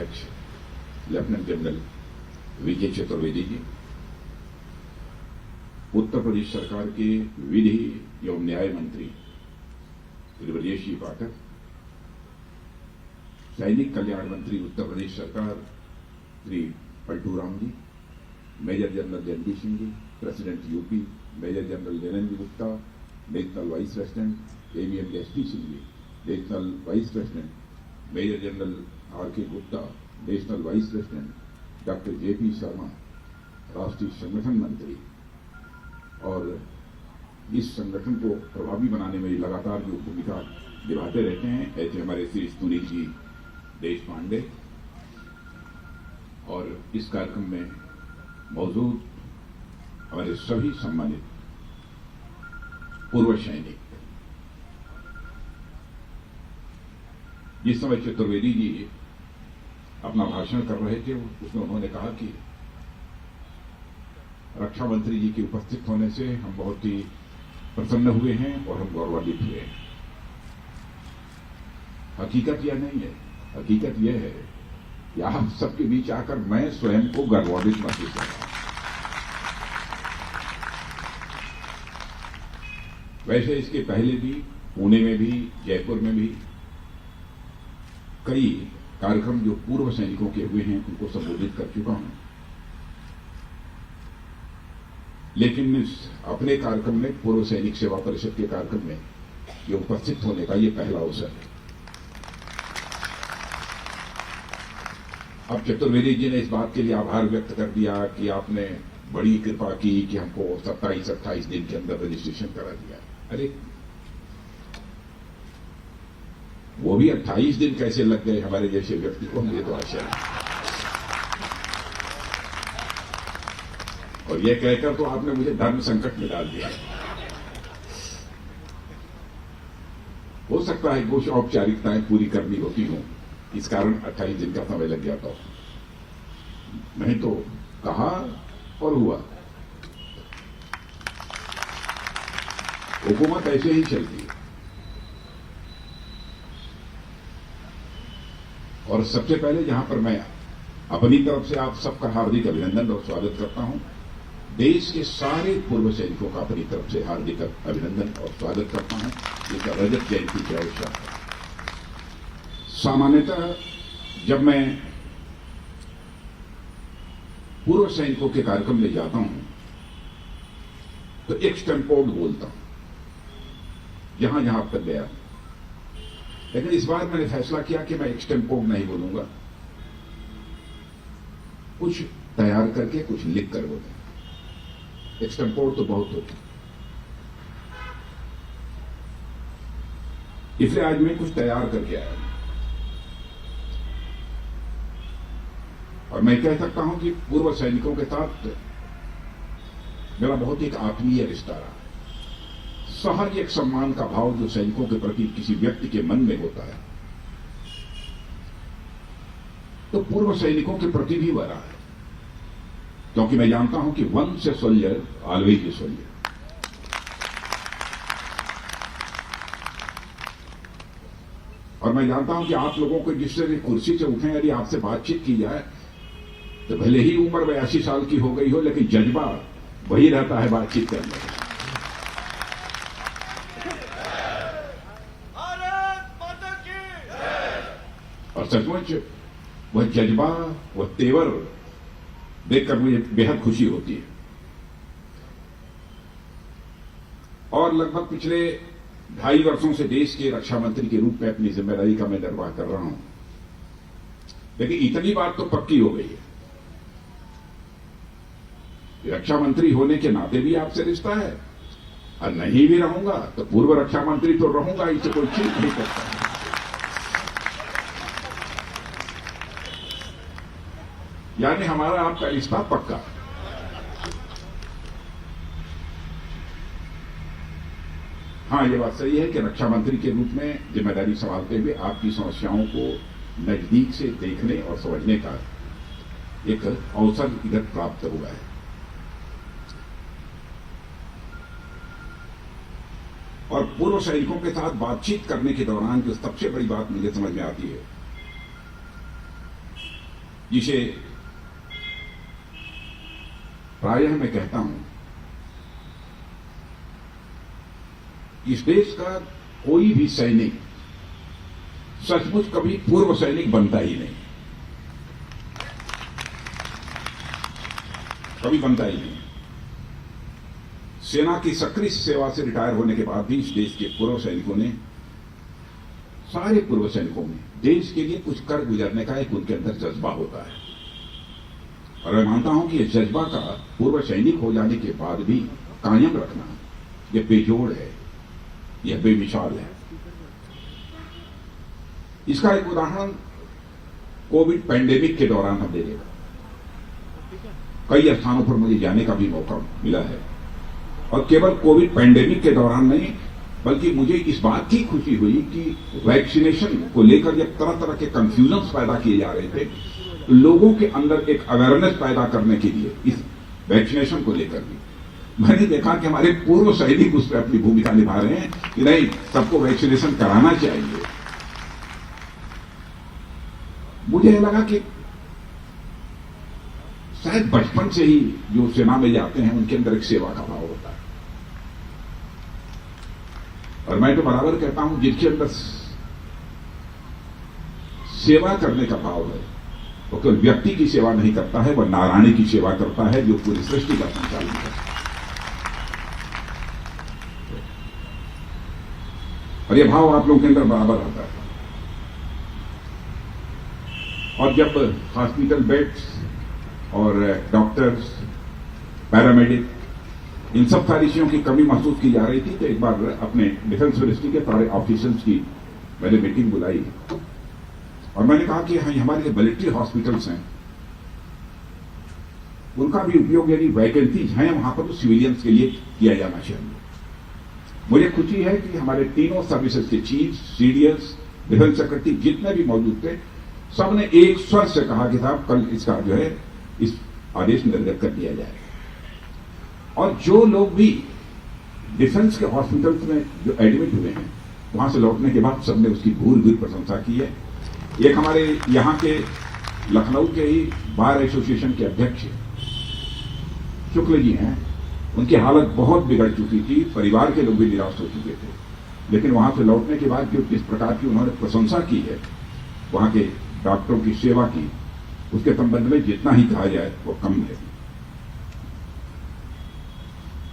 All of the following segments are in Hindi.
अध्यक्ष लेफ्टिनेंट जनरल विजय चतुर्वेदी जी, उत्तर प्रदेश सरकार के विधि एवं न्याय मंत्री श्री ब्रजेश जी पाठक, सैनिक कल्याण मंत्री उत्तर प्रदेश सरकार Shri Paltu Ram ji, major general Ranbir Singh ji, president UP major general Devendra Gupta, national vice president AVM ST Singh ji, national vice president major general R K Gupta, national vice president doctor JP Sharma, राष्ट्रीय संगठन मंत्री, और इस संगठन को प्रभावी बनाने में लगातार जो भूमिका निभाते रहते हैं ऐसे हमारे श्री सुनील जी देश पांडे, और इस कार्यक्रम में मौजूद हमारे सभी सम्मानित पूर्व सैनिक। जिस समय चतुर्वेदी जी अपना भाषण कर रहे थे उसमें उन्होंने कहा कि रक्षा मंत्री जी के उपस्थित होने से हम बहुत ही प्रसन्न हुए हैं और हम गौरवान्वित हुए हैं। हकीकत यह नहीं है, हकीकत यह है कि आप सबके बीच आकर मैं स्वयं को गौरवान्वित महसूस कर रहा हूं। वैसे इसके पहले भी पुणे में भी जयपुर में भी कई कार्यक्रम जो पूर्व सैनिकों के हुए हैं उनको संबोधित कर चुका हूं, लेकिन इस अपने कार्यक्रम में पूर्व सैनिक सेवा परिषद के कार्यक्रम में ये उपस्थित होने का ये पहला अवसर है। अब चतुर्वेदी जी ने इस बात के लिए आभार व्यक्त कर दिया कि आपने बड़ी कृपा की कि हमको 27-28 दिन के अंदर रजिस्ट्रेशन करा दिया। अरे वो भी 28 दिन कैसे लग गए हमारे जैसे व्यक्ति को, मुझे तो आश्चर्य है। और यह कहकर तो आपने मुझे धर्म संकट में डाल दिया। हो सकता है कुछ औपचारिकताएं पूरी करनी होती हों, इस कारण 28 दिन का समय लग गया था। नहीं तो कहा और हुआ। हुकूमत ऐसे ही चलती है। और सबसे पहले जहां पर मैं अपनी तरफ से आप सबका हार्दिक अभिनंदन और स्वागत करता हूं, देश के सारे पूर्व सैनिकों का अपनी तरफ से हार्दिक अभिनंदन और स्वागत करता हूं। जिनका रजत जयंती के अवसर है। सामान्यतः जब मैं पूर्व सैनिकों के कार्यक्रम में जाता हूं तो एक्सटेम्पोर्ड बोलता हूं जहां जहां अब तक गया। लेकिन इस बार मैंने फैसला किया कि मैं एक्सटेम्पोर्ड नहीं बोलूंगा, कुछ तैयार करके कुछ लिख कर बोलूंगा। एक्सटेम्पोर्ड तो बहुत होती, इसलिए आज मैं कुछ तैयार करके आया हूं। और मैं कह सकता हूं कि पूर्व सैनिकों के साथ मेरा बहुत एक आत्मीय रिश्ता रहा। सहज एक सम्मान का भाव जो सैनिकों के प्रति किसी व्यक्ति के मन में होता है, तो पूर्व सैनिकों के प्रति भी वह रहा है। क्योंकि मैं जानता हूं कि once a soldier always a soldier. और मैं जानता हूं कि आप लोगों को जिससे कुर्सी से उठे यदि आपसे बातचीत की जाए तो भले ही उम्र 82 साल की हो गई हो, लेकिन जज्बा वही रहता है बातचीत करने का। और सचमुच वह जज्बा, वह तेवर देखकर मुझे बेहद खुशी होती है। और लगभग पिछले 2.5 वर्षों से देश के रक्षा मंत्री के रूप में अपनी जिम्मेदारी का मैं निर्वाह कर रहा हूं। लेकिन इतनी बात तो पक्की हो गई है, रक्षा मंत्री होने के नाते भी आपसे रिश्ता है, और नहीं भी रहूंगा तो पूर्व रक्षा मंत्री तो रहूंगा, इसे कोई चीज नहीं करता। यानी हमारा आपका रिश्ता पक्का। हां, यह बात सही है कि रक्षा मंत्री के रूप में जिम्मेदारी संभालते हुए आपकी समस्याओं को नजदीक से देखने और समझने का एक अवसर इधर प्राप्त हुआ है। और पूर्व सैनिकों के साथ बातचीत करने के दौरान जो सबसे बड़ी बात मुझे समझ में आती है जिसे प्रायः मैं कहता हूं, इस देश का कोई भी सैनिक सचमुच कभी पूर्व सैनिक बनता ही नहीं, कभी बनता ही नहीं। सेना की सक्रिय सेवा से रिटायर होने के बाद भी इस देश के पूर्व सैनिकों ने, सारे पूर्व सैनिकों में देश के लिए कुछ कर गुजरने का एक उनके अंदर जज्बा होता है। और मैं मानता हूं कि यह जज्बा का पूर्व सैनिक हो जाने के बाद भी कायम रखना, यह बेजोड़ है, यह बेमिसाल है। इसका एक उदाहरण कोविड पैंडेमिक के दौरान हम दे देगा। कई स्थानों पर मुझे जाने का भी मौका मिला है, और केवल कोविड पैंडेमिक के दौरान नहीं, बल्कि मुझे इस बात की खुशी हुई कि वैक्सीनेशन को लेकर जब तरह तरह के कंफ्यूजन्स पैदा किए जा रहे थे, लोगों के अंदर एक अवेयरनेस पैदा करने के लिए इस वैक्सीनेशन को लेकर भी मैंने देखा कि हमारे पूर्व सैनिक उस पर अपनी भूमिका निभा रहे हैं कि नहीं, सबको वैक्सीनेशन कराना चाहिए। मुझे लगा कि शायद बचपन से ही जो सेना में जाते हैं उनके अंदर एक सेवा का भाव होता है, और मैं तो बराबर कहता हूं जिनके अंदर सेवा करने का भाव है वो केवल व्यक्ति की सेवा नहीं करता है, वह नारायण की सेवा करता है जो पूरी सृष्टि का संचालन करता है। और यह भाव आप लोगों के अंदर बराबर आता है। और जब हॉस्पिटल बेड्स और डॉक्टर्स, पैरामेडिक, इन सब सारी चीजों की कमी महसूस की जा रही थी, तो एक बार अपने डिफेंस मिनिस्ट्री के सारे ऑफिसर्स की मैंने मीटिंग बुलाई और मैंने कहा कि हमारे जो मिलिट्री हॉस्पिटल्स हैं उनका भी उपयोग यदि वैकेंसीज हैं वहां पर तो सिविलियंस के लिए किया जाना चाहिए। मुझे खुशी है कि हमारे तीनों सर्विसेज के चीफ, सीडीएस, डिफेंस सेक्रेटरी जितने भी मौजूद थे, सबने एक स्वर से कहा कि साहब कल इसका जो है इस आदेश निर्गत कर दिया जाए। और जो लोग भी डिफेंस के हॉस्पिटल्स में जो एडमिट हुए हैं वहां से लौटने के बाद सबने उसकी भूल प्रशंसा की है। एक हमारे यहां के लखनऊ के ही बार एसोसिएशन के अध्यक्ष शुक्ल जी हैं, उनकी हालत बहुत बिगड़ चुकी थी, परिवार के लोग भी निराश हो चुके थे, लेकिन वहां से लौटने के बाद जो जिस प्रकार की उन्होंने प्रशंसा की है वहां के डॉक्टरों की सेवा की, उसके संबंध में जितना ही कहा जाए वो कम है।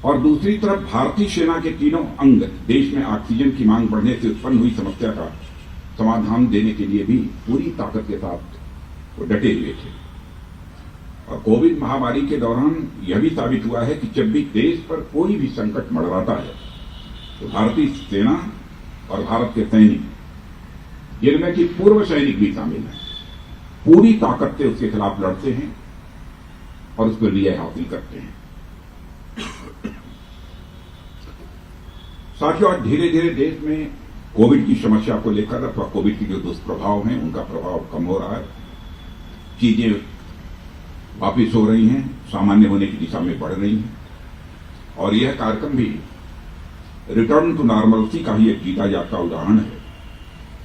और दूसरी तरफ भारतीय सेना के तीनों अंग देश में ऑक्सीजन की मांग बढ़ने से उत्पन्न हुई समस्या का समाधान देने के लिए भी पूरी ताकत के साथ वो डटे हुए थे। और कोविड महामारी के दौरान यह भी साबित हुआ है कि जब भी देश पर कोई भी संकट मंडराता है तो भारतीय सेना और भारत के सैनिक, जिनमें कि पूर्व सैनिक भी शामिल हैं, पूरी ताकत से उसके खिलाफ लड़ते हैं और उस पर विजय हासिल करते हैं। साथियों, आज धीरे धीरे देश में कोविड की समस्या को लेकर अथवा कोविड के जो दुष्प्रभाव हैं उनका प्रभाव कम हो रहा है, चीजें वापिस हो रही हैं, सामान्य होने की दिशा में बढ़ रही हैं। और यह कार्यक्रम भी रिटर्न टू नॉर्मलसी का ही एक जीता जागता उदाहरण है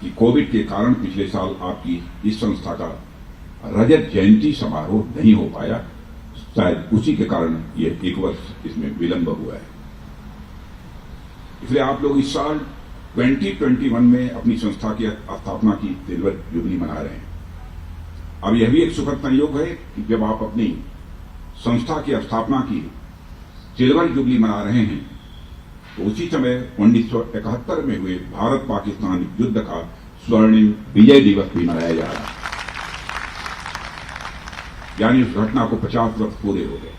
कि कोविड के कारण पिछले साल आपकी इस संस्था का रजत जयंती समारोह नहीं हो पाया, शायद उसी के कारण ये एक वर्ष इसमें विलंब हुआ है। इसलिए आप लोग इस साल 2021 में अपनी संस्था की स्थापना की सिल्वर जुबली मना रहे हैं। अब यह भी एक सुखद संयोग है कि जब आप अपनी संस्था की स्थापना की सिल्वर जुबली मना रहे हैं तो उसी समय 1971 में हुए भारत पाकिस्तान युद्ध का स्वर्णिम विजय दिवस भी मनाया जा रहा है, यानी उस घटना को 50 वर्ष पूरे हो गए।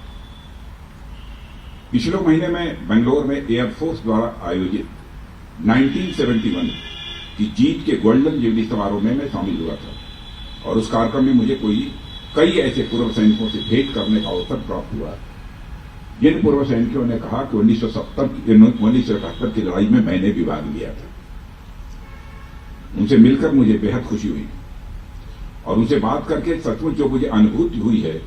पिछले महीने में बेंगलोर में एयरफोर्स द्वारा आयोजित 1971 की जीत के गोल्डन जुबली समारोह में मैं शामिल हुआ था, और उस कार्यक्रम में मुझे कई ऐसे पूर्व सैनिकों से भेंट करने का अवसर प्राप्त हुआ जिन पूर्व सैनिकों ने कहा कि 1971 की लड़ाई में मैंने भी भाग लिया था। उनसे मिलकर मुझे बेहद खुशी हुई और उनसे बात करके सचमुच जो मुझे अनुभूति हुई है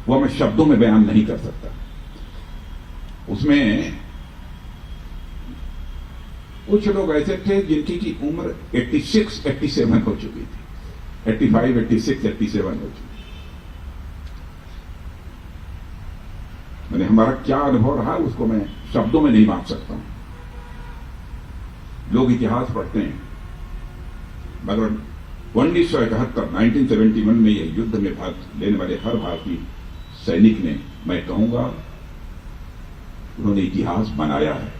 वह मैं शब्दों में बयान नहीं कर सकता। उसमें कुछ लोग ऐसे थे जिनकी की उम्र 86-87 हो चुकी थी, 85, 86, 87 हो चुकी, हमारा क्या अनुभव रहा उसको मैं शब्दों में नहीं बांट सकता हूं। लोग इतिहास पढ़ते हैं, मगर 1971 में यह युद्ध में भाग लेने वाले हर भारतीय सैनिक ने, मैं कहूंगा, उन्होंने इतिहास बनाया है।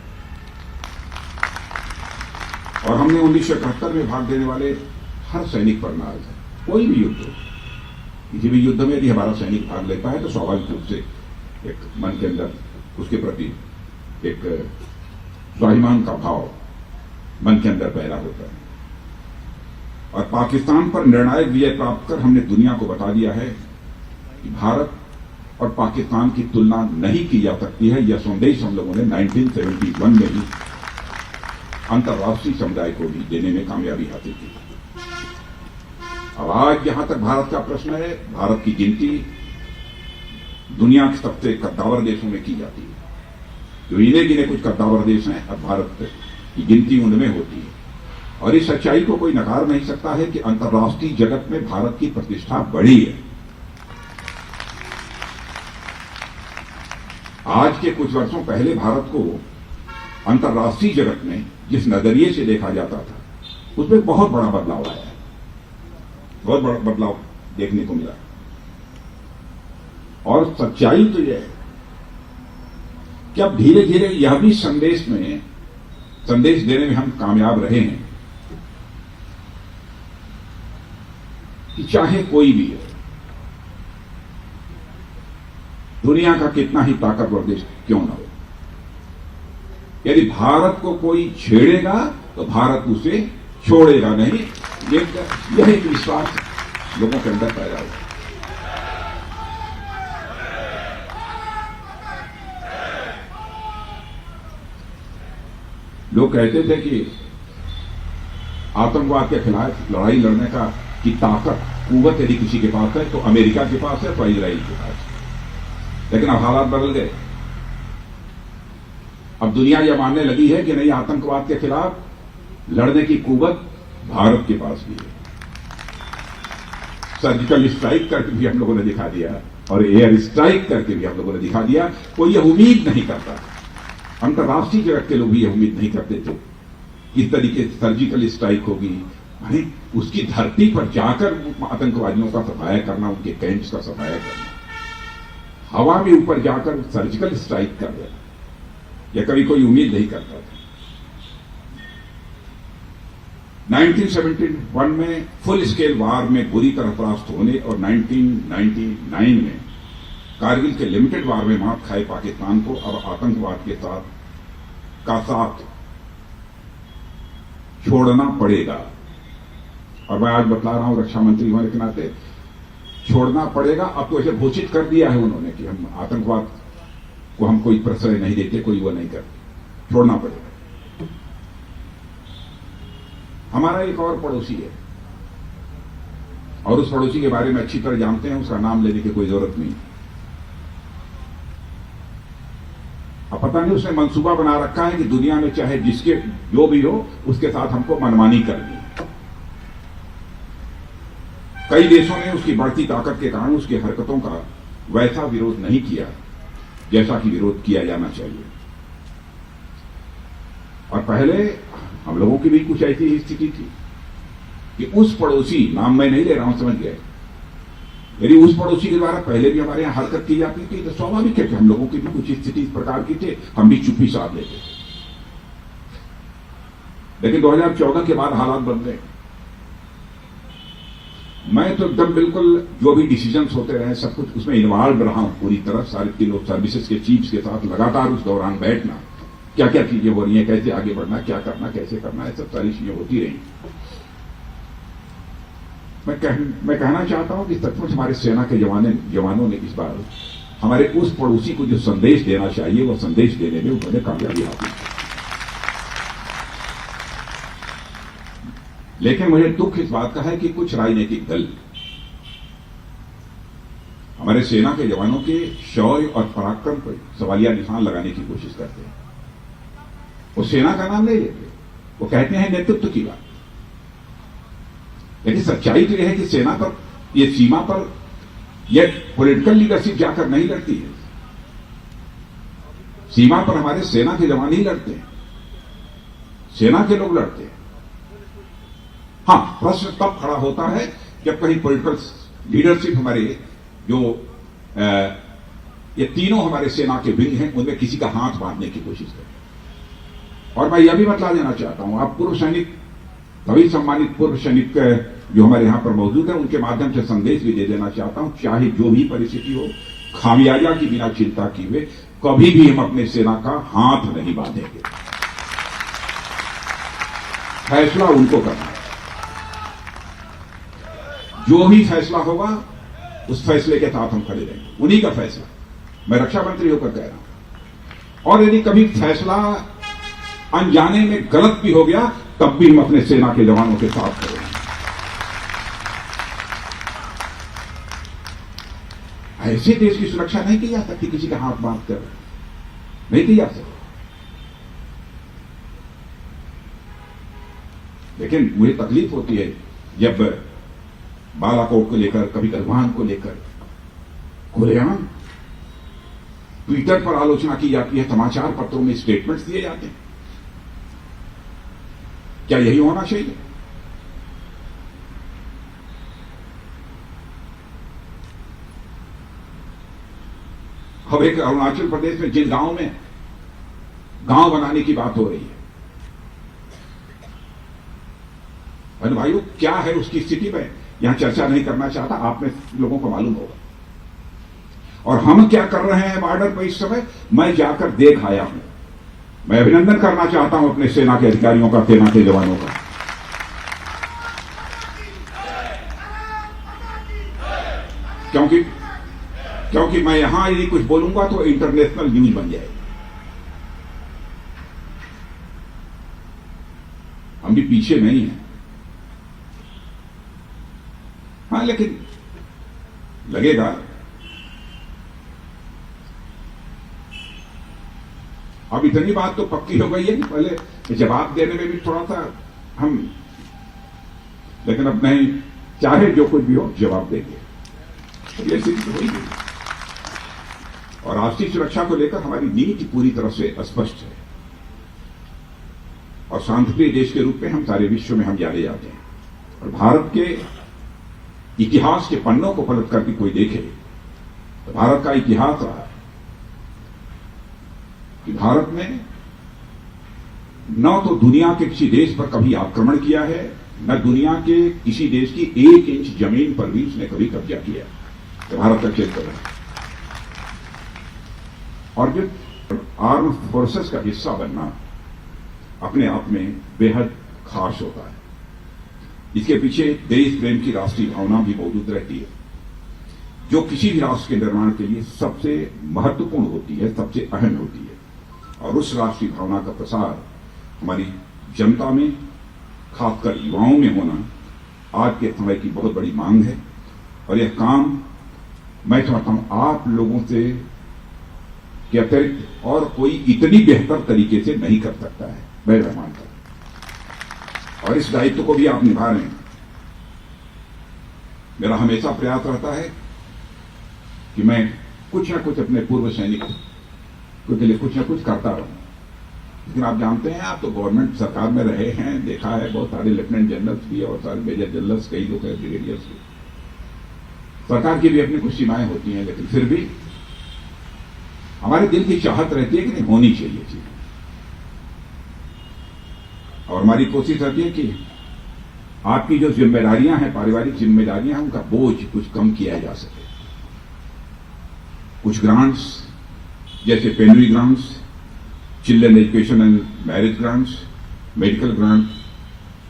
और हमने 1971 में भाग लेने वाले हर सैनिक पर नाज है। कोई भी युद्ध हो, किसी भी युद्ध में यदि हमारा सैनिक भाग लेता है तो स्वाभाविक रूप से एक मन के अंदर उसके प्रति एक स्वाभिमान का भाव मन के अंदर पैदा होता है। और पाकिस्तान पर निर्णायक विजय प्राप्त कर हमने दुनिया को बता दिया है कि भारत और पाकिस्तान की तुलना नहीं की जा सकती है। यह संदेश हम लोगों ने 1971 में ही अंतर्राष्ट्रीय समुदाय को भी देने में कामयाबी हासिल की। अब आज जहां तक भारत का प्रश्न है, भारत की गिनती दुनिया के सबसे कद्दावर देशों में की जाती है। जो इन्हें गिने कुछ कद्दावर देश हैं, अब भारत की गिनती उनमें होती है। और इस सच्चाई को कोई नकार नहीं सकता है कि अंतर्राष्ट्रीय जगत में भारत की प्रतिष्ठा बढ़ी है। आज के कुछ वर्षों पहले भारत को अंतर्राष्ट्रीय जगत में जिस नजरिए से देखा जाता था, उसमें बहुत बड़ा बदलाव आया है। बहुत बड़ा बदलाव देखने को मिला। और सच्चाई तो यह है कि अब धीरे धीरे यह भी संदेश देने में हम कामयाब रहे हैं कि चाहे कोई भी हो, दुनिया का कितना ही ताकतवर देश क्यों न हो, यदि भारत को कोई छेड़ेगा तो भारत उसे छोड़ेगा नहीं। यह एक विश्वास लोगों के अंदर पैदा हुआ। लोग कहते थे कि आतंकवाद के खिलाफ लड़ाई लड़ने की ताकत, कुव्वत यदि किसी के पास है तो अमेरिका के पास है, तो इजराइल के पास है। लेकिन अब हालात बदल गए। अब दुनिया यह मानने लगी है कि नहीं, आतंकवाद के खिलाफ लड़ने की कुव्वत भारत के पास भी है। सर्जिकल स्ट्राइक करके भी हम लोगों ने दिखा दिया और एयर स्ट्राइक करके भी हम लोगों ने दिखा दिया। कोई यह उम्मीद नहीं करता, अंतर्राष्ट्रीय जगत के लोग भी यह उम्मीद नहीं करते थे इस तरीके से सर्जिकल स्ट्राइक होगी। यानी उसकी धरती पर जाकर आतंकवादियों का सफाया करना, उनके कैंप्स का सफाया करना, हवा में ऊपर जाकर सर्जिकल स्ट्राइक कर देना, यह कभी कोई उम्मीद नहीं करता था। 1971 में फुल स्केल वार में बुरी तरह परास्त होने और 1999 में कारगिल के लिमिटेड वार में मात खाए पाकिस्तान को अब आतंकवाद के साथ छोड़ना पड़ेगा। और मैं आज बतला रहा हूं रक्षा मंत्री होने के नाते, छोड़ना पड़ेगा। अब तो ऐसे घोषित कर दिया है उन्होंने कि हम आतंकवाद को हम कोई प्रश्रय नहीं देते, कोई वो नहीं करते, छोड़ना पड़ेगा। हमारा एक और पड़ोसी है और उस पड़ोसी के बारे में अच्छी तरह जानते हैं, उसका नाम लेने की कोई जरूरत नहीं। अब पता नहीं उसने मंसूबा बना रखा है कि दुनिया में चाहे जिसके जो भी हो उसके साथ हमको मनमानी करनी। कई देशों ने उसकी बढ़ती ताकत के कारण उसकी हरकतों का वैसा विरोध नहीं किया जैसा कि विरोध किया जाना चाहिए। और पहले हम लोगों की भी कुछ ऐसी स्थिति थी कि उस पड़ोसी, नाम मैं नहीं ले रहा हूं, समझ गए, यदि उस पड़ोसी के द्वारा पहले भी हमारे यहां हरकत की जाती थी तो स्वाभाविक है कि हम लोगों की भी कुछ स्थिति इस प्रकार की थी, हम भी चुप्पी साध लेते थे। लेकिन 2014 के बाद हालात बदले। मैं तो एकदम बिल्कुल जो भी डिसीजंस होते रहे सब कुछ उसमें इन्वॉल्व रहा हूं पूरी तरह। सारे तीनों सर्विसेज के चीफ्स के साथ लगातार उस दौरान बैठना, क्या क्या चीजें हो रही हैं, कैसे आगे बढ़ना, क्या करना, कैसे करना, है सब सारी चीजें होती रही। मैं कहना चाहता हूं कि सचमुच हमारे सेना के जवानों ने इस बार हमारे उस पड़ोसी को जो संदेश देना चाहिए वो संदेश देने में उन्होंने कामयाबी हासिल की। लेकिन मुझे दुख इस बात का है कि कुछ राजनीतिक दल हमारे सेना के जवानों के शौर्य और पराक्रम पर सवालिया निशान लगाने की कोशिश करते हैं। वो सेना का नाम नहीं लेते, वो कहते हैं नेतृत्व की बात। लेकिन सच्चाई तो यह है कि सेना पर, ये सीमा पर, यह पॉलिटिकल लीडरशिप जाकर नहीं लड़ती है। सीमा पर हमारे सेना के जवान ही लड़ते हैं, सेना के लोग लड़ते हैं। हां, प्रश्न तब खड़ा होता है जब कहीं पॉलिटिकल लीडरशिप हमारे जो ये तीनों हमारे सेना के विंग हैं उनमें किसी का हाथ बांधने की कोशिश करे। और मैं यह भी बतला देना चाहता हूं, आप पूर्व सैनिक, कभी सम्मानित पूर्व सैनिक जो हमारे यहां पर मौजूद है, उनके माध्यम से संदेश भी दे देना चाहता हूं, चाहे जो भी परिस्थिति हो, खामियाजा की बिना चिंता किए कभी भी हम अपने सेना का हाथ नहीं बांधेंगे। फैसला उनको करना है, जो भी फैसला होगा उस फैसले के साथ हम खड़े रहेंगे, उन्हीं का फैसला। मैं रक्षा मंत्री होकर कह रहा हूं। और यदि कभी फैसला अनजाने में गलत भी हो गया तब भी हम अपने सेना के जवानों के साथ खड़े रहेंगे। ऐसे देश की सुरक्षा नहीं की जा सकती किसी का हाथ बांध कर, नहीं की जा सकती। लेकिन मुझे तकलीफ होती है जब बालाकोट को लेकर, कभी गलवान को लेकर खुलेआम ट्विटर पर आलोचना की जाती है, समाचार पत्रों में स्टेटमेंट्स दिए जाते हैं। क्या यही होना चाहिए? अब एक अरुणाचल प्रदेश में जिन गांव में गांव बनाने की बात हो रही है, भाइयों क्या है उसकी स्थिति में यहां चर्चा नहीं करना चाहता, आप में लोगों को मालूम होगा। और हम क्या कर रहे हैं बॉर्डर पर इस समय, मैं जाकर देख आया हूं। मैं अभिनंदन करना चाहता हूं अपने सेना के अधिकारियों का, सेना के जवानों का। क्योंकि मैं यहां यदि कुछ बोलूंगा तो इंटरनेशनल न्यूज बन जाएगी। हम भी पीछे नहीं हैं। हाँ, लेकिन लगेगा अब इतनी बात तो पक्की हो गई है कि पहले जवाब देने में भी थोड़ा सा हम, लेकिन अब नहीं, चाहे जो कुछ भी हो जवाब देंगे, तो ये स्थिति हो ही गई। और राष्ट्रीय सुरक्षा को लेकर हमारी नीति पूरी तरह से स्पष्ट है और शांतिप्रिय देश के रूप में हम सारे विश्व में हम जाने जाते हैं। और भारत के इतिहास के पन्नों को पलट करके कोई देखे तो भारत का इतिहास रहा है कि भारत ने न तो दुनिया के किसी देश पर कभी आक्रमण किया है, न दुनिया के किसी देश की 1 इंच जमीन पर भी उसने कभी कब्जा किया। तो भारत का क्षेत्र है और जो आर्म फोर्सेस का हिस्सा बनना अपने आप में बेहद खास होता है। इसके पीछे देश प्रेम की राष्ट्रीय भावना भी मौजूद रहती है, जो किसी भी राष्ट्र के निर्माण के लिए सबसे महत्वपूर्ण होती है, सबसे अहम होती है। और उस राष्ट्रीय भावना का प्रसार हमारी जनता में, खासकर युवाओं में होना आज के समय की बहुत बड़ी मांग है। और यह काम मैं चाहता हूं आप लोगों से के अतिरिक्त और कोई इतनी बेहतर तरीके से नहीं कर सकता है, मैं मानता हूं। और इस दायित्व को भी आप निभा रहे हैं। मेरा हमेशा प्रयास रहता है कि मैं कुछ ना कुछ अपने पूर्व सैनिकों के लिए कुछ ना कुछ करता रहूं। लेकिन आप जानते हैं, आप तो गवर्नमेंट सरकार में रहे हैं, देखा है बहुत सारे लेफ्टिनेंट जनरल्स भी और सारे मेजर जनरल्स, कई लोग हैं ब्रिगेडियर्स भी। सरकार की भी अपनी कुछ सीमाएं होती हैं, लेकिन फिर भी हमारे दिल की चाहत रहती है कि नहीं, होनी चाहिए चीज। और हमारी कोशिश रहती है कि आपकी जो जिम्मेदारियां हैं, पारिवारिक जिम्मेदारियां हैं, उनका बोझ कुछ कम किया जा सके। कुछ ग्रांट्स जैसे penury grants, children education and marriage grants, medical grant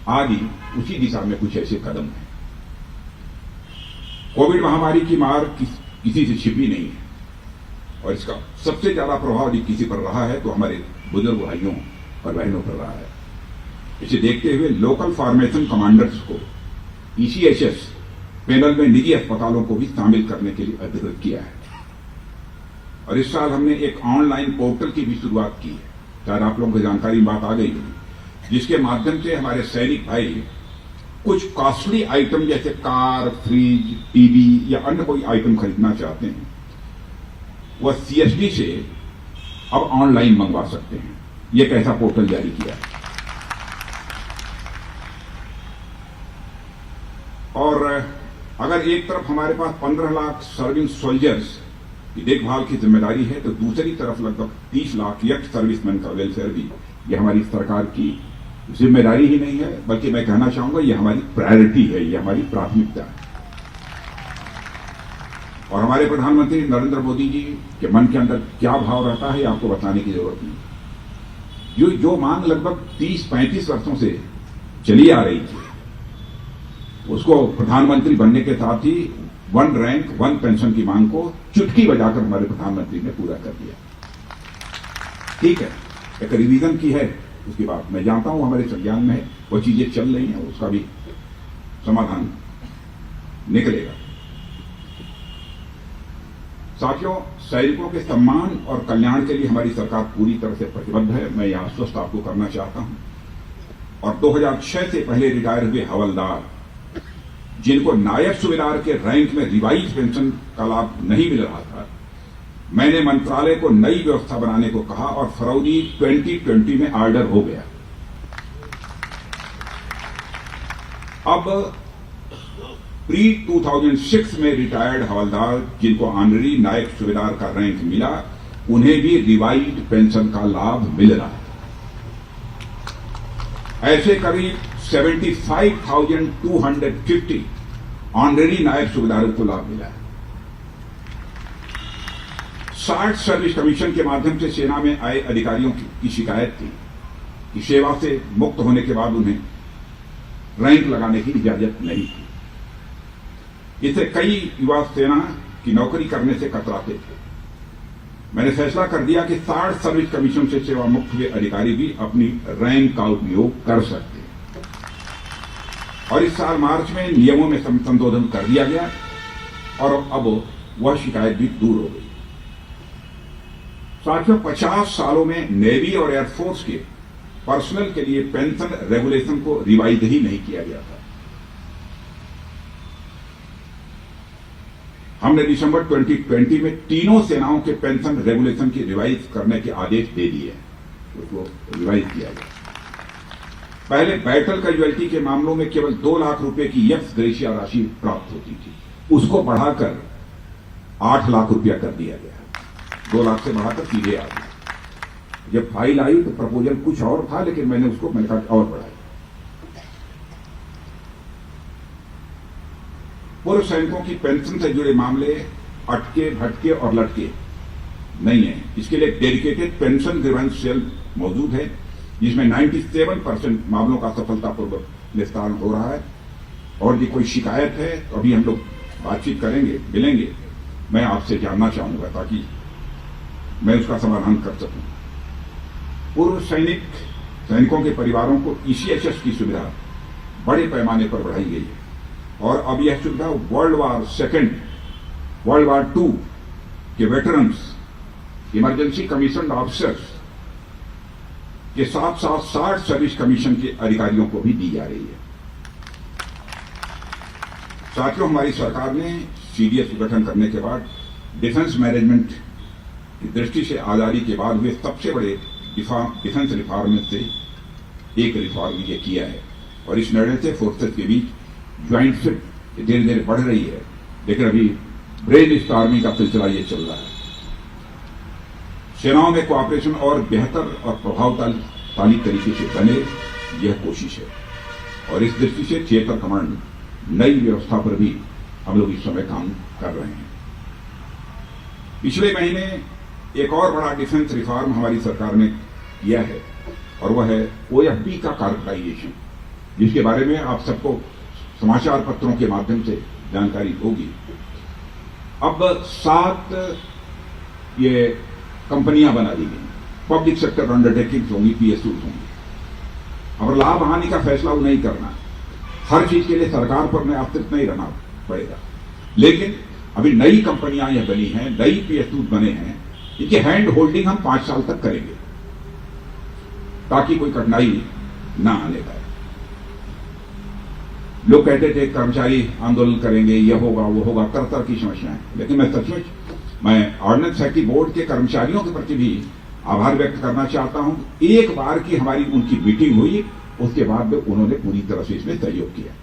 आदि उसी दिशा में कुछ ऐसे कदम हैं। कोविड महामारी की मार किसी से छिपी नहीं है और इसका सबसे ज्यादा प्रभाव यदि किसी पर रहा है तो हमारे बुजुर्ग भाइयों और बहनों पर रहा है। इसे देखते हुए लोकल फार्मेशन कमांडर्स को ईसीएचएस पैनल में निजी अस्पतालों को भी शामिल करने के लिए अधिकृत किया है। और इस साल हमने एक ऑनलाइन पोर्टल की भी शुरुआत की है, शायद आप लोगों को जानकारी बात आ गई होगी, जिसके माध्यम से हमारे सैनिक भाई कुछ कॉस्टली आइटम जैसे कार, फ्रिज, टीवी या अन्य कोई आइटम खरीदना चाहते हैं, वह सीएसडी से अब ऑनलाइन मंगवा सकते हैं। ये एक ऐसा पोर्टल जारी किया है। और अगर एक तरफ हमारे पास 15 लाख सर्विंग सोल्जर्स की देखभाल की जिम्मेदारी है, तो दूसरी तरफ लगभग 30 लाख यंग सर्विसमैन का वेलफेयर भी ये हमारी सरकार की जिम्मेदारी ही नहीं है, बल्कि मैं कहना चाहूंगा ये हमारी प्रायोरिटी है, ये हमारी प्राथमिकता है। और हमारे प्रधानमंत्री नरेंद्र मोदी जी के मन के अंदर क्या भाव रहता है आपको बताने की जरूरत नहीं। जो मांग लगभग 30-35 वर्षों से चली आ रही थी, उसको प्रधानमंत्री बनने के साथ ही 1 रैंक 1 पेंशन की मांग को चुटकी बजाकर हमारे प्रधानमंत्री ने पूरा कर दिया। ठीक है, एक रिवीजन की है, उसकी बात मैं जानता हूं हमारे संज्ञान में है, वो चीजें चल रही हैं, उसका भी समाधान निकलेगा। साथियों, सैनिकों के सम्मान और कल्याण के लिए हमारी सरकार पूरी तरह से प्रतिबद्ध है। मैं यह आश्वस्त आपको करना चाहता हूं। और 2006 से पहले रिटायर हुए हवलदार जिनको नायब सूबेदार के रैंक में रिवाइज पेंशन का लाभ नहीं मिल रहा था, मैंने मंत्रालय को नई व्यवस्था बनाने को कहा और फरवरी 2020 में ऑर्डर हो गया। अब प्री 2006 में रिटायर्ड हवलदार जिनको ऑनरी नायब सूबेदार का रैंक मिला, उन्हें भी रिवाइज पेंशन का लाभ मिल रहा है। ऐसे करीब 75,250 ऑनरी नायब सूबेदारों को लाभ मिला है। 60 सर्विस कमीशन के माध्यम से सेना में आए अधिकारियों की शिकायत थी कि सेवा से मुक्त होने के बाद उन्हें रैंक लगाने की इजाजत नहीं थी। इससे कई युवा सेना की नौकरी करने से कतराते थे। मैंने फैसला कर दिया कि 60 सर्विस कमीशन से सेवा मुक्त हुए अधिकारी भी अपनी रैंक का उपयोग कर सकते हैं। और इस साल मार्च में नियमों में संशोधन कर दिया गया और अब वह शिकायत भी दूर हो गई। साथियों, 50 सालों में नेवी और एयरफोर्स के पर्सनल के लिए पेंशन रेगुलेशन को रिवाइज ही नहीं किया गया था। हमने दिसंबर 2020 में तीनों सेनाओं के पेंशन रेगुलेशन की रिवाइज करने के आदेश दे दिए, उसको रिवाइज किया गया। पहले बैटल कैजुअल्टी के मामलों में केवल 2 लाख रुपए की यक्स ग्रेशिया राशि प्राप्त होती थी, उसको बढ़ाकर 8 लाख रुपया कर दिया गया। 2 लाख से बढ़ाकर सीधे आ गया। जब फाइल आई तो प्रपोजल कुछ और था, लेकिन मैंने कहा और बढ़ाया। पूर्व सैनिकों की पेंशन से जुड़े मामले अटके भटके और लटके नहीं है। इसके लिए डेडिकेटेड पेंशन ग्रीवेंस सेल मौजूद है, जिसमें 97% मामलों का सफलतापूर्वक निस्तारण हो रहा है। और यदि कोई शिकायत है तो अभी हम लोग बातचीत करेंगे, मिलेंगे, मैं आपसे जानना चाहूंगा ताकि मैं उसका समाधान कर सकूं। पूर्व सैनिकों के परिवारों को ईसीएचएस की सुविधा बड़े पैमाने पर बढ़ाई गई है और अब यह सुविधा world war second, world war 2 के वेटरन्स, इमरजेंसी कमीशन ऑफिसर्स के साथ साथ 60 सर्विस कमीशन के अधिकारियों को भी दी जा रही है। साथियों, हमारी सरकार ने सीडीएस गठन करने के बाद डिफेंस मैनेजमेंट की दृष्टि से आजादी के बाद हुए सबसे बड़े डिफेंस रिफॉर्म में से एक रिफॉर्म ये किया है। और इस निर्णय से फोर्सेस के बीच ज्वाइंटशिप धीरे धीरे बढ़ रही है, लेकिन अभी ब्रेन स्टॉर्मिंग का सिलसिला ये चल रहा है। सेनाओं में कोऑपरेशन और बेहतर और प्रभावशाली तरीके से बने, यह कोशिश है। और इस दृष्टि से थिएटर कमांड नई व्यवस्था पर भी हम लोग इस समय काम कर रहे हैं। पिछले महीने एक और बड़ा डिफेंस रिफॉर्म हमारी सरकार ने किया है और वह है ओएफबी का कॉर्पोरेटाइजेशन, जिसके बारे में आप सबको समाचार पत्रों के माध्यम से जानकारी होगी। अब 7 ये कंपनियां बना दी गई, पब्लिक सेक्टर अंडरटेकिंग्स होंगी, पीएसयूज होंगी। अब लाभ हानि का फैसला नहीं करना, हर चीज के लिए सरकार पर में आश्रित नहीं रहना पड़ेगा। लेकिन अभी नई कंपनियां यह बनी हैं, नई पीएसयूज बने हैं, इनकी हैंड होल्डिंग हम 5 साल तक करेंगे ताकि कोई कठिनाई ना आने पाए। लोग कहते थे कर्मचारी आंदोलन करेंगे, यह होगा वो होगा, तरह तरह की समस्याएं। लेकिन मैं सचमुच ऑर्डिनेंस फैक्ट्री बोर्ड के कर्मचारियों के प्रति भी आभार व्यक्त करना चाहता हूं। एक बार की हमारी उनकी मीटिंग हुई, उसके बाद उन्होंने पूरी तरह से इसमें सहयोग किया।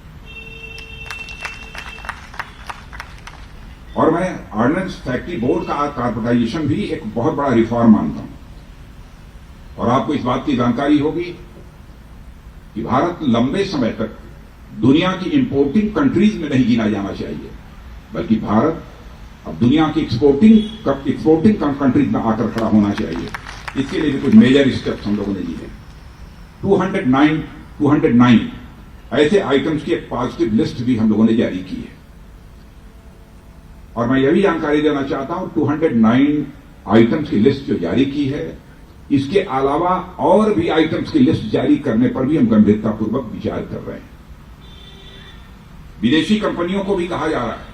और मैं ऑर्डिनेंस फैक्ट्री बोर्ड का कॉर्पोरेटाइजेशन भी एक बहुत बड़ा रिफॉर्म मानता हूं। और आपको इस बात की जानकारी होगी कि भारत लंबे समय तक दुनिया की इंपोर्टिंग कंट्रीज में नहीं गिना जाना चाहिए, बल्कि भारत अब दुनिया की एक्सपोर्टिंग कंट्रीज में आकर खड़ा होना चाहिए। इसके लिए भी कुछ मेजर स्टेप्स हम लोगों ने लिए। 209 ऐसे आइटम्स की एक पॉजिटिव लिस्ट भी हम लोगों ने जारी की है। और मैं यह भी जानकारी देना चाहता हूं, 209 आइटम्स की लिस्ट जो जारी की है, इसके अलावा और भी आइटम्स की लिस्ट जारी करने पर भी हम गंभीरतापूर्वक विचार कर रहे हैं। विदेशी कंपनियों को भी कहा जा रहा है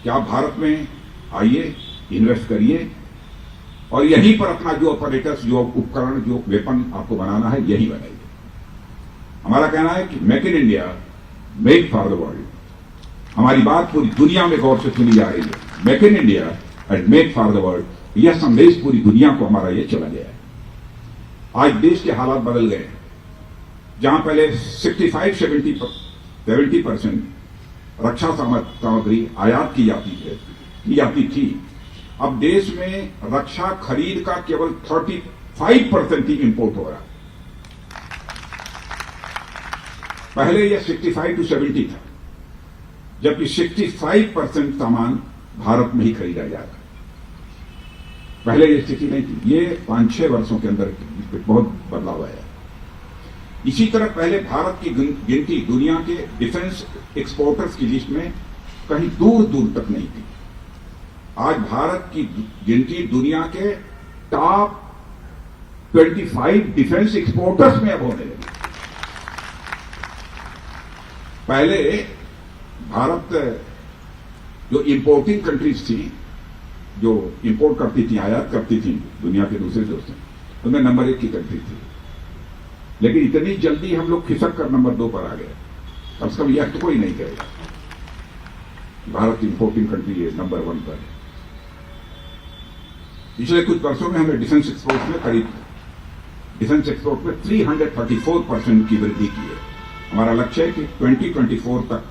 कि आप भारत में आइए, इन्वेस्ट करिए और यहीं पर अपना जो ऑपरेटर्स, जो उपकरण, जो वेपन आपको बनाना है, यही बनाइए। हमारा कहना है कि make in India, make for the world. हमारी बात पूरी दुनिया में गौर से सुनी जा रही है। Make in India and make for the world, यह संदेश पूरी दुनिया को हमारा यह चला गया है। आज देश के हालात बदल गए। जहां पहले 65-70% रक्षा सामग्री आयात की जाती थी, अब देश में रक्षा खरीद का केवल 35% ही इंपोर्ट हो रहा है। पहले यह 65 to 70 था, जबकि 65% सामान भारत में ही खरीदा जा रहा है। पहले ये स्थिति नहीं थी। ये 5-6 वर्षों के अंदर बहुत बदलाव आया। इसी तरह पहले भारत की गिनती दुनिया के डिफेंस एक्सपोर्टर्स की लिस्ट में कहीं दूर दूर तक नहीं थी। आज भारत की गिनती दुनिया के टॉप 25 डिफेंस एक्सपोर्टर्स में अब होने लगी। पहले भारत जो इंपोर्टिंग कंट्रीज थी, जो इंपोर्ट करती थी, आयात करती थी दुनिया के दूसरे देशों से, उनमें नंबर 1 की कंट्री थी। लेकिन इतनी जल्दी हम लोग खिसक कर नंबर 2 पर आ गए। कम से कम यह तो कोई नहीं कहेगा भारत इंपोर्टिंग कंट्री है, नंबर 1 पर है। पिछले कुछ वर्षों में हमने डिफेंस एक्सपोर्ट में करीब 334% की वृद्धि की है। हमारा लक्ष्य है कि 2024 तक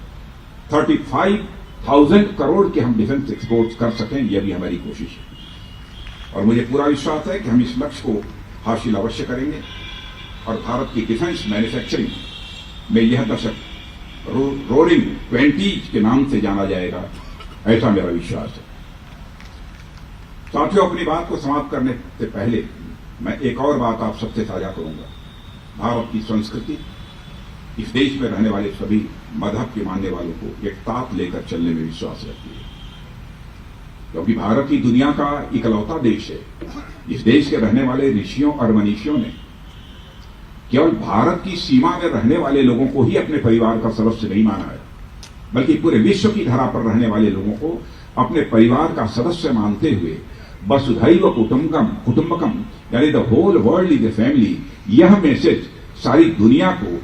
35,000 करोड़ के हम डिफेंस एक्सपोर्ट कर सकें, यह भी हमारी कोशिश है। और मुझे पूरा विश्वास है कि हम इस लक्ष्य को हासिल अवश्य करेंगे और भारत की डिफेंस मैन्युफैक्चरिंग में यह दशक रोरिंग 20s के नाम से जाना जाएगा, ऐसा मेरा विश्वास है। साथियों, अपनी बात को समाप्त करने से पहले मैं एक और बात आप सबसे साझा करूंगा। भारत की संस्कृति इस देश में रहने वाले सभी मजहब के मानने वालों को एक साथ लेकर चलने में विश्वास रखती है, क्योंकि भारत ही दुनिया का इकलौता देश है। इस देश के रहने वाले ऋषियों और मनीषियों ने केवल भारत की सीमा में रहने वाले लोगों को ही अपने परिवार का सदस्य नहीं माना है, बल्कि पूरे विश्व की धरा पर रहने वाले लोगों को अपने परिवार का सदस्य मानते हुए वसुधैव कुटुंबकम, यानी the whole world is a family, यह मैसेज सारी दुनिया को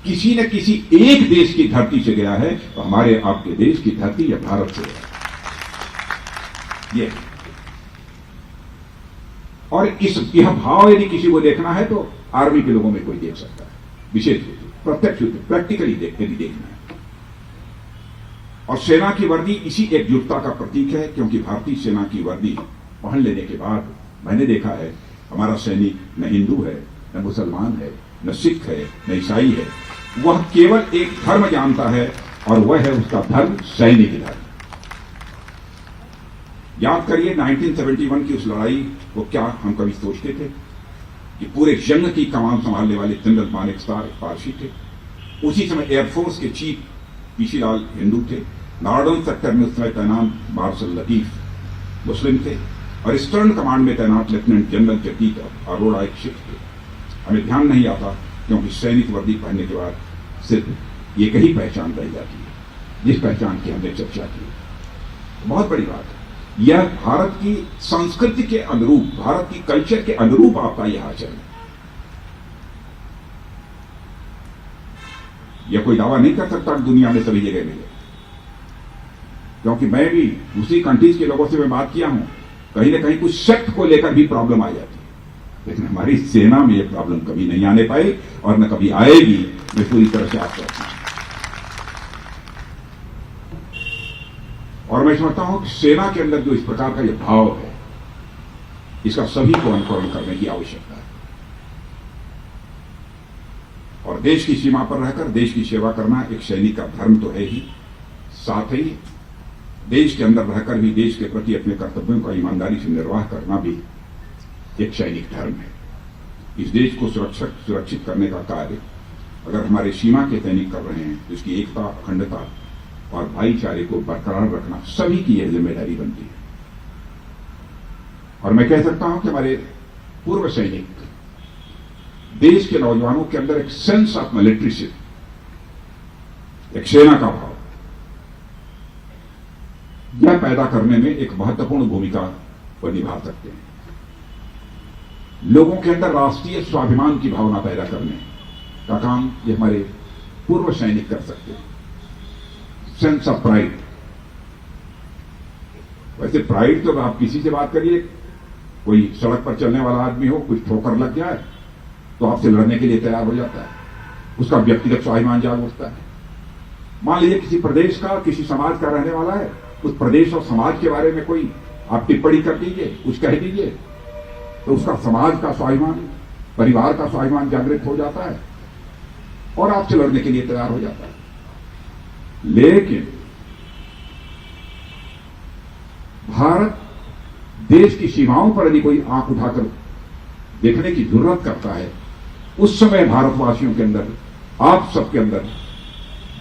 किसी न किसी एक देश की धरती से गया है। तो हमारे आपके देश की धरती या भारत से है ये। और यह भाव यदि किसी को देखना है तो आर्मी के लोगों में कोई देख सकता है, विशेष रूप से प्रत्यक्ष रूप से प्रैक्टिकली यदि देखना है। और सेना की वर्दी इसी एकजुटता का प्रतीक है, क्योंकि भारतीय सेना की वर्दी पहन लेने के बाद मैंने देखा है हमारा सैनिक न हिंदू है, न मुसलमान है, न सिख है, न ईसाई है। वह केवल एक धर्म जानता है और वह है उसका धर्म सैनिक धर्म। याद करिए 1971 की उस लड़ाई को, क्या हम कभी सोचते थे कि पूरे जंग की कमान संभालने वाले जनरल मानेकशॉ एक पारसी थे। उसी समय एयरफोर्स के चीफ पीसी लाल हिंदू थे। नॉर्दर्न सेक्टर में उस समय तैनात मार्शल लतीफ मुस्लिम थे और ईस्टर्न कमांड में तैनात लेफ्टिनेंट जनरल जगदीप अरोड़ा एक सिख थे। हमें ध्यान नहीं आता, क्योंकि सैनिक वर्दी पहनने के बाद सिर्फ एक ही पहचान रह जाती है, जिस पहचान की हमने चर्चा की। बहुत बड़ी बात है। यह भारत की संस्कृति के अनुरूप, भारत की कल्चर के अनुरूप आपका यह आचरण है। यह कोई दावा नहीं कर सकता दुनिया में सभी जगह मिले, क्योंकि मैं भी दूसरी कंट्रीज के लोगों से मैं बात किया हूं कहीं ना कहीं कुछ सेक्ट को लेकर भी प्रॉब्लम आ जाती है, लेकिन हमारी सेना में यह प्रॉब्लम कभी नहीं आने पाई और न कभी आएगी। मैं पूरी तरह से आपको रखता हूं और मैं समझता हूं कि सेना के अंदर जो इस प्रकार का यह भाव है, इसका सभी को अनुकरण करने की आवश्यकता है और देश की सीमा पर रहकर देश की सेवा करना एक सैनिक का धर्म तो है ही, साथ ही देश के अंदर रहकर भी देश के प्रति अपने कर्तव्यों का ईमानदारी से निर्वाह करना भी एक सैनिक धर्म है। इस देश को सुरक्षित करने का कार्य अगर हमारे सीमा के सैनिक कर रहे हैं तो इसकी एकता, अखंडता और भाईचारे को बरकरार रखना सभी की यह जिम्मेदारी बनती है। और मैं कह सकता हूं कि हमारे पूर्व सैनिक, देश के नौजवानों के अंदर एक सेंस ऑफ मिलिट्रीशिप, एक सेना का भाव, यह पैदा करने में एक महत्वपूर्ण भूमिका वो निभा सकते हैं। लोगों के अंदर राष्ट्रीय स्वाभिमान की भावना पैदा करने का काम ये हमारे पूर्व सैनिक कर सकते हैं। सेंस ऑफ प्राइड, वैसे प्राइड तो आप किसी से बात करिए, कोई सड़क पर चलने वाला आदमी हो, कुछ ठोकर लग जाए तो आपसे लड़ने के लिए तैयार हो जाता है, उसका व्यक्तिगत स्वाभिमान जाग उठता है। मान लीजिए किसी प्रदेश का, किसी समाज का रहने वाला है, उस प्रदेश और समाज के बारे में कोई आप टिप्पणी कर दीजिए, कुछ कह दीजिए, तो उसका समाज का स्वाभिमान, परिवार का स्वाभिमान जागृत हो जाता है और आपसे लड़ने के लिए तैयार हो जाता है। लेकिन भारत देश की सीमाओं पर यदि कोई आंख उठाकर देखने की जरूरत करता है, उस समय भारतवासियों के अंदर, आप सबके अंदर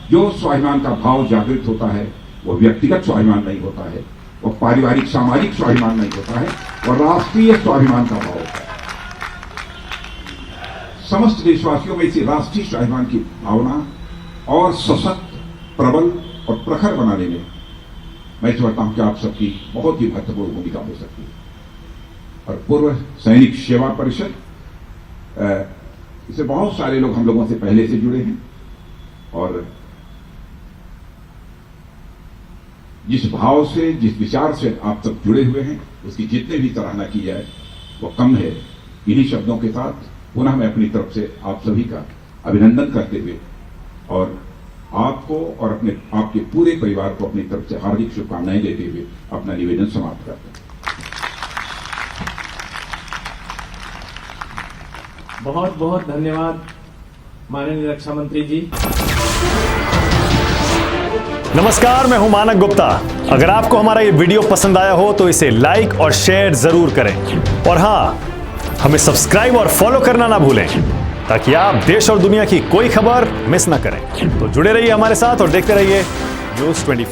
जो स्वाभिमान का भाव जागृत होता है, वो व्यक्तिगत स्वाभिमान नहीं होता है, वो पारिवारिक सामाजिक स्वाभिमान नहीं होता है, वो राष्ट्रीय स्वाभिमान का भाव होता है। समस्त देशवासियों में इसी राष्ट्रीय स्वाभिमान की भावना और सशक्त, प्रबल और प्रखर बनाने में मैं समझता हूं कि आप सबकी बहुत ही महत्वपूर्ण भूमिका हो सकती है। और पूर्व सैनिक सेवा परिषद, इससे बहुत सारे लोग हम लोगों से पहले से जुड़े हैं और जिस भाव से, जिस विचार से आप सब जुड़े हुए हैं, उसकी जितने भी सराहना की जाए वो कम है। इन्हीं शब्दों के साथ पुनः मैं अपनी तरफ से आप सभी का अभिनंदन करते हुए और आपको और आपके पूरे परिवार को अपनी तरफ से हार्दिक शुभकामनाएं देते हुए अपना निवेदन समाप्त करते हैं। बहुत बहुत धन्यवाद माननीय रक्षा मंत्री जी। नमस्कार, मैं हूं मानक गुप्ता। अगर आपको हमारा ये वीडियो पसंद आया हो तो इसे लाइक और शेयर जरूर करें और हां, हमें सब्सक्राइब और फॉलो करना ना भूलें ताकि आप देश और दुनिया की कोई खबर मिस ना करें। तो जुड़े रहिए हमारे साथ और देखते रहिए न्यूज़ 24।